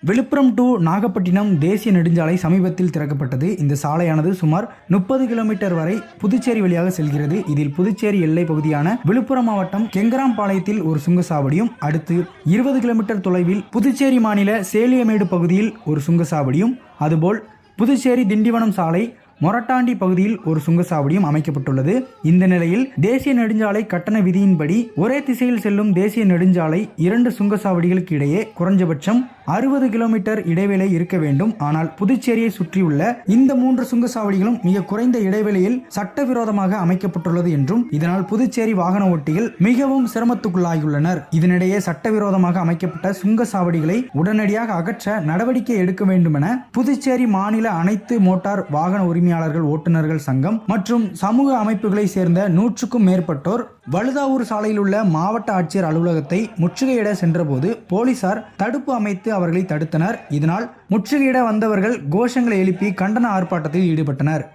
Villupuram to Nagapattinam தேசிய நெடுஞ்சாலை சமீபத்தில் திறக்கப்பட்டது. இந்த சாலையானது சுமார் 30 கிலோமீட்டர் வரை புதுச்சேரி வழியாக செல்கிறது. இதில் புதுச்சேரி எல்லை பகுதியான விழுப்புரம் மாவட்டம் கெங்கராம்பாளையத்தில் ஒரு சுங்கசாவடியும், அடுத்து 20 கிலோமீட்டர் தொலைவில் புதுச்சேரி மாநில சேலியமேடு பகுதியில் ஒரு சுங்கசாவடியும், அதுபோல் புதுச்சேரி திண்டிவனம் சாலை மொரட்டாண்டி பகுதியில் ஒரு சுங்கசாவடியும் அமைக்கப்பட்டுள்ளது. இந்த நிலையில் தேசிய நெடுஞ்சாலை கட்டண விதியின்படி ஒரே திசையில் செல்லும் தேசிய நெடுஞ்சாலை 2 சுங்கசாவடிகளுக்கு இடையே குறைஞ்சபட்சம் 60 கிலோமீட்டர் இடைவேளை இருக்க வேண்டும். ஆனால் புதுச்சேரியை சுற்றியுள்ள இந்த 3 சுங்கசாவடிகளும் மிக குறைந்த இடைவெளியில் சட்டவிரோதமாக அமைக்கப்பட்டுள்ளது என்றும், இதனால் புதுச்சேரி வாகன ஓட்டிகள் மிகவும் சிரமத்துக்குள்ளாகியுள்ளனர். இதனிடையே சட்டவிரோதமாக அமைக்கப்பட்ட சுங்கசாவடிகளை உடனடியாக அகற்ற நடவடிக்கை எடுக்க வேண்டும் என புதுச்சேரி மாநில அனைத்து மோட்டார் வாகன உரிமையாளர்கள் ஓட்டுநர்கள் சங்கம் மற்றும் சமூக அமைப்புகளை சேர்ந்த 100க்கும் மேற்பட்டோர் வழுதாவூர் சாலையில் உள்ள மாவட்ட ஆட்சியர் அலுவலகத்தை முற்றுகையிட சென்றபோது போலீசார் தடுப்பு அமைத்து அவர்களை தடுத்தனர். இதனால் முற்றுகையிட வந்தவர்கள் கோஷங்களை எழுப்பி கண்டன ஆர்ப்பாட்டத்தில் ஈடுபட்டனர்.